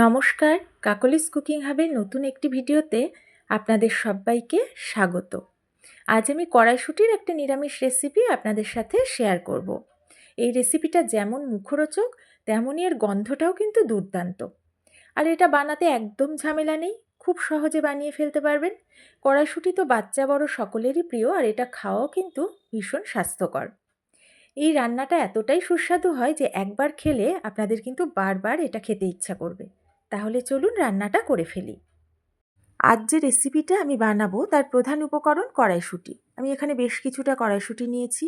নমস্কার, কাকলিস কুকিং হাবের নতুন একটি ভিডিওতে আপনাদের সবাইকে স্বাগত। আজ আমি কড়াইশুঁটির একটা নিরামিষ রেসিপি আপনাদের সাথে শেয়ার করব। এই রেসিপিটা যেমন মুখরোচক তেমনই এর গন্ধটাও কিন্তু দুর্দান্ত। আর এটা বানাতে একদম ঝামেলা নেই, খুব সহজে বানিয়ে ফেলতে পারবেন। কড়াইশুঁটি তো বাচ্চা বড় সকলেরই প্রিয়, আর এটা খাওয়াও কিন্তু ভীষণ স্বাস্থ্যকর। এই রান্নাটা এতটাই সুস্বাদু হয় যে একবার খেলে আপনাদের কিন্তু বারবার এটা খেতে ইচ্ছা করবে। তাহলে চলুন রান্নাটা করে ফেলি। আজ যে রেসিপিটা আমি বানাবো তার প্রধান উপকরণ কড়াইশুঁটি। আমি এখানে বেশ কিছুটা কড়াইশুঁটি নিয়েছি।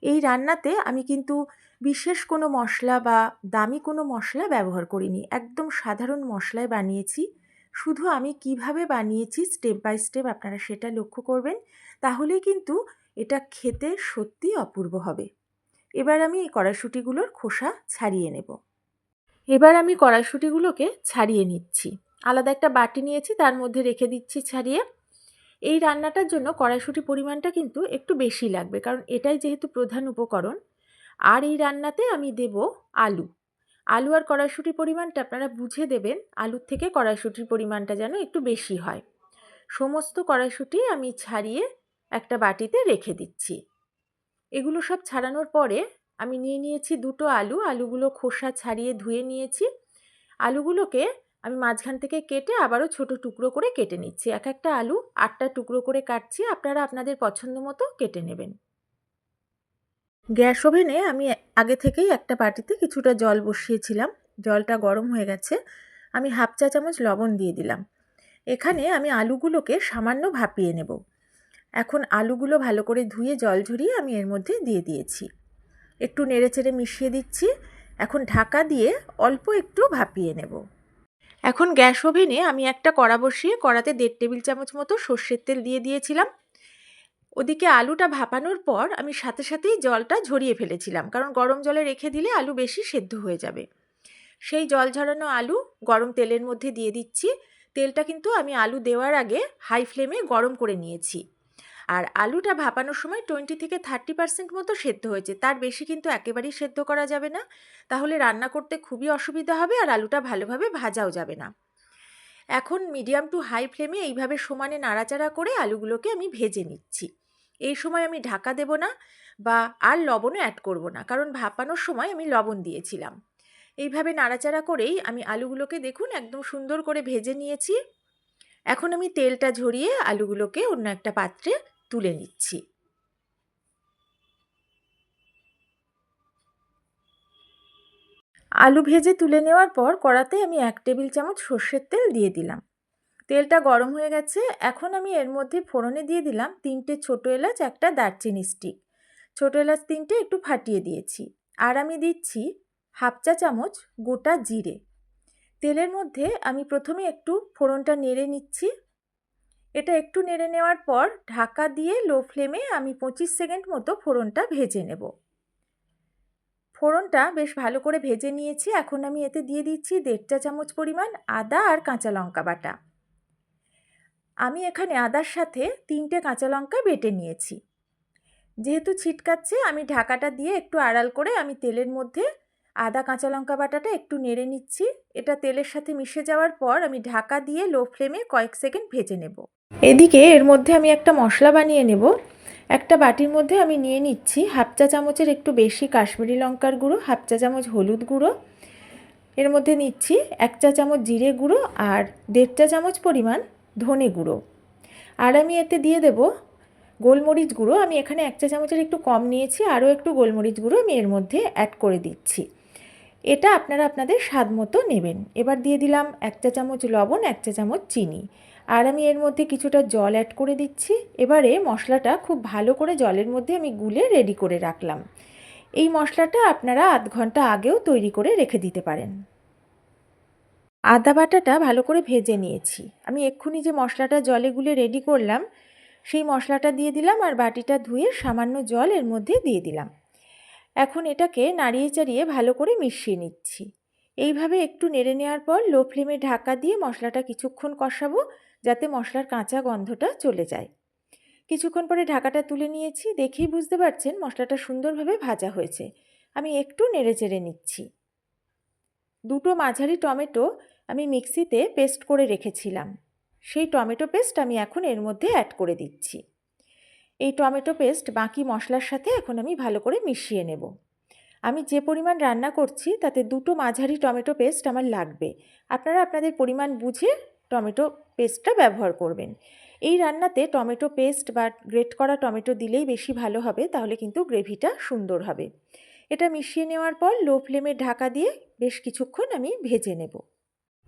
এই রান্নাতে আমি কিন্তু বিশেষ কোনো মশলা বা দামি কোনো মশলা ব্যবহার করিনি, একদম সাধারণ মশলায় বানিয়েছি। শুধু আমি কিভাবে বানিয়েছি স্টেপ বাই স্টেপ আপনারা সেটা লক্ষ্য করবেন, তাহলেই কিন্তু এটা খেতে সত্যি অপূর্ব হবে। এবার আমি এই কড়াইশুঁটিগুলোর খোসা ছাড়িয়ে নেব। এবার আমি কড়াইশুঁটিগুলোকে ছাড়িয়ে নিচ্ছি। আলাদা একটা বাটি নিয়েছি, তার মধ্যে রেখে দিচ্ছি ছাড়িয়ে। এই রান্নাটার জন্য কড়াইশুঁটি পরিমাণটা কিন্তু একটু বেশি লাগবে, কারণ এটাই যেহেতু প্রধান উপকরণ। আর এই রান্নাতে আমি দেব আলু। আলু আর কড়াইশুঁটির পরিমাণটা আপনারা বুঝে দেবেন, আলুর থেকে কড়াইশুঁটির পরিমাণটা যেন একটু বেশি হয়। সমস্ত কড়াইশুঁটি আমি ছাড়িয়ে একটা বাটিতে রেখে দিচ্ছি। এগুলো সব ছাড়ানোর পরে আমি নিয়ে নিয়েছি দুটো আলু। আলুগুলো খোসা ছাড়িয়ে ধুয়ে নিয়েছি। আলুগুলোকে আমি মাঝখান থেকে কেটে আবারও ছোট টুকরো করে কেটে নিচ্ছি। এক একটা আলু 8টা টুকরো করে কাটছি, আপনারা আপনাদের পছন্দ মতো কেটে নেবেন। গ্যাস ওভেনে আমি আগে থেকেই একটা বাটিতে কিছুটা জল বসিয়েছিলাম। জলটা গরম হয়ে গেছে। আমি হাফ চা চামচ লবণ দিয়ে দিলাম। এখানে আমি আলুগুলোকে সামান্য ভাপিয়ে নেব। এখন আলুগুলো ভালো করে ধুয়ে জল ঝরিয়ে আমি এর মধ্যে দিয়ে দিয়েছি। একটু নেড়েচেড়ে মিশিয়ে দিচ্ছি। এখন ঢাকা দিয়ে অল্প একটু ভাপিয়ে নেব। এখন গ্যাস ওভেনে আমি একটা কড়া বসিয়ে কড়াতে 1.5 টেবিল চামচ মতো সর্ষের তেল দিয়ে দিয়েছিলাম। ওদিকে আলুটা ভাপানোর পর আমি সাথে সাথেই জলটা ঝরিয়ে ফেলেছিলাম, কারণ গরম জলে রেখে দিলে আলু বেশি সেদ্ধ হয়ে যাবে। সেই জল ঝরানো আলু গরম তেলের মধ্যে দিয়ে দিচ্ছি। তেলটা কিন্তু আমি আলু দেওয়ার আগে হাই ফ্লেমে গরম করে নিয়েছি। আর আলুটা ভাপানোর সময় 20 থেকে 30% মতো সেদ্ধ হয়েছে, তার বেশি কিন্তু একেবারেই সেদ্ধ করা যাবে না, তাহলে রান্না করতে খুবই অসুবিধা হবে আর আলুটা ভালোভাবে ভাজাও যাবে না। এখন মিডিয়াম টু হাই ফ্লেমে এইভাবে সমানে নাড়াচাড়া করে আলুগুলোকে আমি ভেজে নিচ্ছি। এই সময় আমি ঢাকা দেব না বা আর লবণও অ্যাড করব না, কারণ ভাপানোর সময় আমি লবণ দিয়েছিলাম। এইভাবে নাড়াচাড়া করেই আমি আলুগুলোকে দেখুন একদম সুন্দর করে ভেজে নিয়েছি। এখন আমি তেলটা ঝরিয়ে আলুগুলোকে অন্য একটা পাত্রে তুলে নিচ্ছি। আলু ভেজে তুলে নেওয়ার পর কড়াতে আমি 1 টেবিল চামচ সর্ষের তেল দিয়ে দিলাম। তেলটা গরম হয়ে গেছে। এখন আমি এর মধ্যে ফোড়নে দিয়ে দিলাম 3টে ছোটো এলাচ, একটা দারচিনি স্টিক। ছোটো এলাচ 3টে একটু ফাটিয়ে দিয়েছি। আর আমি দিচ্ছি হাফ চা চামচ গোটা জিরে। তেলের মধ্যে আমি প্রথমে একটু ফোড়নটা নেড়ে নিচ্ছি। এটা একটু নেড়ে নেওয়ার পর ঢাকা দিয়ে লো ফ্লেমে আমি 25 সেকেন্ড মতো ফোড়নটা ভেজে নেব। ফোড়নটা বেশ ভালো করে ভেজে নিয়েছি। এখন আমি এতে দিয়ে দিচ্ছি 1.5 চা চামচ পরিমাণ আদা আর কাঁচা লঙ্কা বাটা। আমি এখানে আদার সাথে 3টে কাঁচা লঙ্কা বেটে নিয়েছি। যেহেতু ছিটকাচ্ছে আমি ঢাকাটা দিয়ে একটু আড়াল করে আমি তেলের মধ্যে আদা কাঁচা লঙ্কা বাটাটা একটু নেড়ে নিচ্ছি। এটা তেলের সাথে মিশে যাওয়ার পর আমি ঢাকা দিয়ে লো ফ্লেমে কয়েক সেকেন্ড ভেজে নেব। এদিকে এর মধ্যে আমি একটা মশলা বানিয়ে নেব। একটা বাটির মধ্যে আমি নিয়ে নিচ্ছি হাফ চা চামচের একটু বেশি কাশ্মীরি লঙ্কার গুঁড়ো, হাফ চা চামচ হলুদ গুঁড়ো, এর মধ্যে নিচ্ছি 1 চা চামচ জিরে গুঁড়ো আর 1.5 চা চামচ পরিমাণ ধনে গুঁড়ো। আর আমি এতে দিয়ে দেব গোলমরিচ গুঁড়ো। আমি এখানে 1 চা চামচের একটু কম নিয়েছি, আরও একটু গোলমরিচ গুঁড়ো আমি এর মধ্যে অ্যাড করে দিচ্ছি। এটা আপনারা আপনাদের স্বাদ মতো নেবেন। এবার দিয়ে দিলাম 1 চা চামচ লবণ, 1 চা চামচ চিনি, আর আমি এর মধ্যে কিছুটা জল অ্যাড করে দিচ্ছি। এবারে মশলাটা খুব ভালো করে জলের মধ্যে আমি গুলে রেডি করে রাখলাম। এই মশলাটা আপনারা আধ ঘন্টা আগেও তৈরি করে রেখে দিতে পারেন। আদা বাটাটা ভালো করে ভেজে নিয়েছি। আমি এক্ষুনি যে মশলাটা জলে গুলে রেডি করলাম সেই মশলাটা দিয়ে দিলাম, আর বাটিটা ধুয়ে সামান্য জল এর মধ্যে দিয়ে দিলাম। এখন এটাকে নাড়িয়ে চাড়িয়ে ভালো করে মিশিয়ে নিচ্ছি। এইভাবে একটু নেড়ে নেওয়ার পর লো ফ্লেমে ঢাকা দিয়ে মশলাটা কিছুক্ষণ কষাবো, যাতে মশলার কাঁচা গন্ধটা চলে যায়। কিছুক্ষণ পরে ঢাকাটা তুলে নিয়েছি। দেখেই বুঝতে পারছেন মশলাটা সুন্দরভাবে ভাজা হয়েছে। আমি একটু নেড়ে চেড়ে নিচ্ছি। দুটো মাঝারি টমেটো আমি মিক্সিতে পেস্ট করে রেখেছিলাম। সেই টমেটো পেস্ট আমি এখন এর মধ্যে অ্যাড করে দিচ্ছি। এই টমেটো পেস্ট বাকি মশলার সাথে এখন আমি ভালো করে মিশিয়ে নেব। আমি যে পরিমাণ রান্না করছি তাতে 2টো মাঝারি টমেটো পেস্ট আমার লাগবে। আপনারা আপনাদের পরিমাণ বুঝে টমেটো পেস্টটা ব্যবহার করবেন। এই রান্নাতে টমেটো পেস্ট বা গ্রেট করা টমেটো দিলেই বেশি ভালো হবে, তাহলে কিন্তু গ্রেভিটা সুন্দর হবে। এটা মিশিয়ে নেওয়ার পর লো ফ্লেমে ঢাকা দিয়ে বেশ কিছুক্ষণ আমি ভেজে নেব।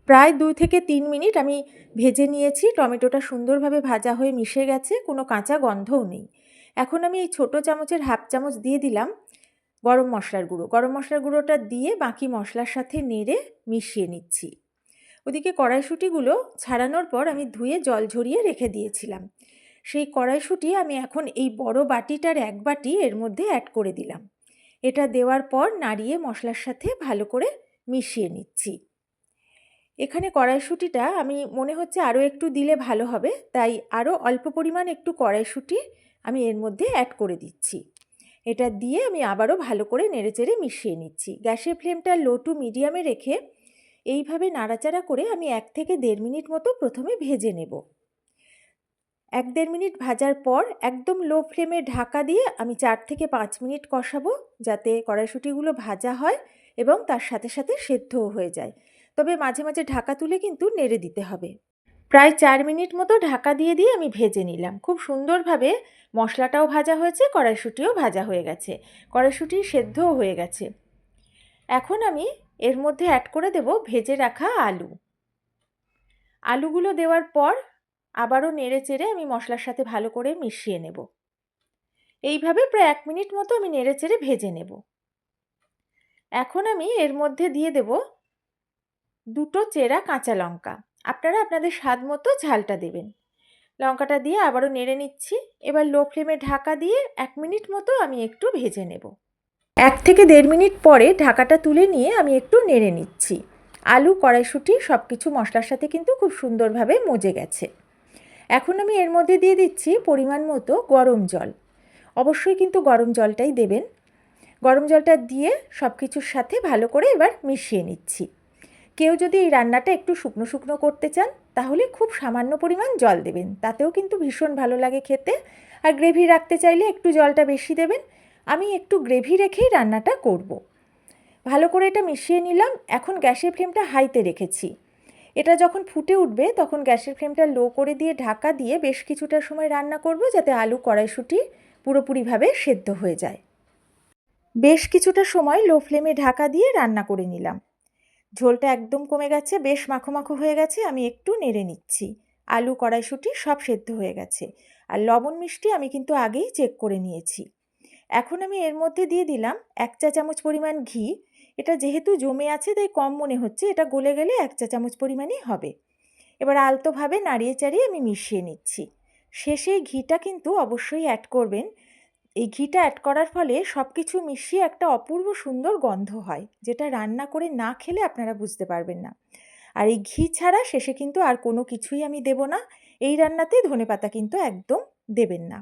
প্রায় 2 থেকে 3 মিনিট আমি ভেজে নিয়েছি। টমেটোটা সুন্দরভাবে ভাজা হয়ে মিশে গেছে, কোনো কাঁচা গন্ধও নেই। এখন আমি এই ছোটো চামচের হাফ চামচ দিয়ে দিলাম গরম মশলার গুঁড়ো। গরম মশলার গুঁড়োটা দিয়ে বাকি মশলার সাথে নেড়ে মিশিয়ে নিচ্ছি। ওদিকে কড়াইশুঁটিগুলো ছাড়ানোর পর আমি ধুয়ে জল ঝরিয়ে রেখে দিয়েছিলাম। সেই কড়াইশুঁটি আমি এখন এই বড় বাটিটার 1 বাটি এর মধ্যে অ্যাড করে দিলাম। এটা দেওয়ার পর নাড়িয়ে মশলার সাথে ভালো করে মিশিয়ে নিচ্ছি। এখানে কড়াইশুঁটিটা আমি মনে হচ্ছে আরও একটু দিলে ভালো হবে, তাই আরও অল্প পরিমাণ একটু কড়াইশুঁটি আমি এর মধ্যে অ্যাড করে দিচ্ছি। এটা দিয়ে আমি আবারও ভালো করে নেড়েচেড়ে মিশিয়ে নিচ্ছি। গ্যাসের ফ্লেমটা লো টু মিডিয়ামে রেখে এইভাবে নাড়াচাড়া করে আমি 1 থেকে 1.5 মিনিট মতো প্রথমে ভেজে নেব। 1-1.5 মিনিট ভাজার পর একদম লো ফ্লেমে ঢাকা দিয়ে আমি 4 থেকে 5 মিনিট কষাবো, যাতে কড়াইশুঁটিগুলো ভাজা হয় এবং তার সাথে সাথে সেদ্ধও হয়ে যায়। তবে মাঝে মাঝে ঢাকা তুলে কিন্তু নেড়ে দিতে হবে। প্রায় 4 মিনিট মতো ঢাকা দিয়ে আমি ভেজে নিলাম। খুব সুন্দরভাবে মশলাটাও ভাজা হয়েছে, কড়াইশুঁটিও ভাজা হয়ে গেছে, কড়াইশুঁটি সেদ্ধও হয়ে গেছে। এখন আমি এর মধ্যে অ্যাড করে দেব ভেজে রাখা আলু। আলুগুলো দেওয়ার পর আবারও নেড়েচেড়ে আমি মশলার সাথে ভালো করে মিশিয়ে নেব। এইভাবে প্রায় 1 মিনিট মতো আমি নেড়েচেড়ে ভেজে নেব। এখন আমি এর মধ্যে দিয়ে দেব 2টো চেরা কাঁচা লঙ্কা। আপনারা আপনাদের স্বাদ মতো ঝালটা দেবেন। লঙ্কাটা দিয়ে আবারও নেড়ে নিচ্ছি। এবার লো ফ্লেমে ঢাকা দিয়ে 1 মিনিট মতো আমি একটু ভেজে নেব। 1 থেকে 1.5 মিনিট পরে ঢাকাটা তুলে নিয়ে আমি একটু নেড়ে নিচ্ছি। আলু, কড়াইশুঁটি সব কিছু মশলার সাথে কিন্তু খুব সুন্দরভাবে মজে গেছে। এখন আমি এর মধ্যে দিয়ে দিচ্ছি পরিমাণ মতো গরম জল। অবশ্যই কিন্তু গরম জলটাই দেবেন। গরম জলটা দিয়ে সব কিছুর সাথে ভালো করে এবার মিশিয়ে নিচ্ছি। কেউ যদি এই রান্নাটা একটু শুকনো শুকনো করতে চান তাহলে খুব সামান্য পরিমাণ জল দেবেন, তাতেও কিন্তু ভীষণ ভালো লাগে খেতে। আর গ্রেভি রাখতে চাইলে একটু জলটা বেশি দেবেন। আমি একটু গ্রেভি রেখেই রান্নাটা করব। ভালো করে এটা মিশিয়ে নিলাম। এখন গ্যাসের ফ্লেমটা হাইতে রেখেছি। এটা যখন ফুটে উঠবে তখন গ্যাসের ফ্লেমটা লো করে দিয়ে ঢাকা দিয়ে বেশ কিছুটা সময় রান্না করব, যাতে আলু, কড়াইশুঁটি পুরোপুরিভাবে সেদ্ধ হয়ে যায়। বেশ কিছুটা সময় লো ফ্লেমে ঢাকা দিয়ে রান্না করে নিলাম। ঝোলটা একদম কমে গেছে, বেশ মাখো মাখো হয়ে গেছে। আমি একটু নেড়ে নিচ্ছি। আলু, কড়াইশুঁটি সব সেদ্ধ হয়ে গেছে। আর লবণ মিষ্টি আমি কিন্তু আগেই চেক করে নিয়েছি। এখন আমি এর মধ্যে দিয়ে দিলাম 1 চা চামচ পরিমাণ ঘি। এটা যেহেতু জমে আছে তাই কম মনে হচ্ছে, এটা গলে গেলে 1 চা চামচ পরিমাণই হবে। এবার আলতোভাবে নাড়িয়ে চাড়িয়ে আমি মিশিয়ে নিচ্ছি। শেষে ঘিটা কিন্তু অবশ্যই অ্যাড করবেন। এই ঘিটা অ্যাড করার ফলে সব কিছু মিশিয়ে একটা অপূর্ব সুন্দর গন্ধ হয়, যেটা রান্না করে না খেলে আপনারা বুঝতে পারবেন না। আর এই ঘি ছাড়া শেষে কিন্তু আর কোনো কিছুই আমি দেব না। এই রান্নাতে ধনেপাতা কিন্তু একদম দেবেন না।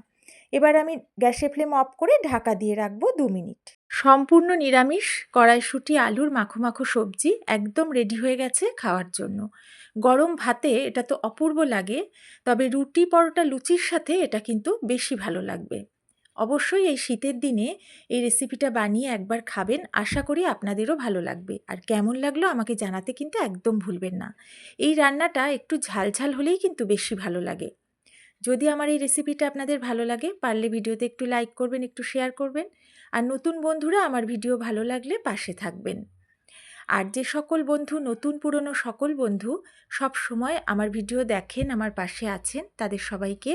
এবার আমি গ্যাসের ফ্লেম অফ করে ঢাকা দিয়ে রাখবো 2 মিনিট। সম্পূর্ণ নিরামিষ কড়াইশুঁটি আলুর মাখো মাখো সবজি একদম রেডি হয়ে গেছে খাওয়ার জন্য। গরম ভাতে এটা তো অপূর্ব লাগে, তবে রুটি, পরোটা, লুচির সাথে এটা কিন্তু বেশি ভালো লাগবে। অবশ্যই এই শীতের দিনে এই রেসিপিটা বানিয়ে একবার খাবেন, আশা করি আপনাদেরও ভালো লাগবে। আর কেমন লাগলো আমাকে জানাতে কিন্তু একদম ভুলবেন না। এই রান্নাটা একটু ঝালঝাল হলেই কিন্তু বেশি ভালো লাগে। যদি আমার এই রেসিপিটা আপনাদের ভালো লাগে, পারলে ভিডিওতে একটু লাইক করবেন, একটু শেয়ার করবেন। আর নতুন বন্ধুরা আমার ভিডিও ভালো লাগলে পাশে থাকবেন। আর যে সকল বন্ধু, নতুন পুরনো সকল বন্ধু সব সময় আমার ভিডিও দেখেন, আমার পাশে আছেন, তাদের সবাইকে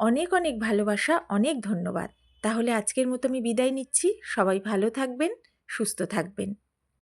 অনেক অনেক ভালোবাসা, অনেক ধন্যবাদ। তাহলে আজকের মতো আমি বিদায় নিচ্ছি। সবাই ভালো থাকবেন, সুস্থ থাকবেন।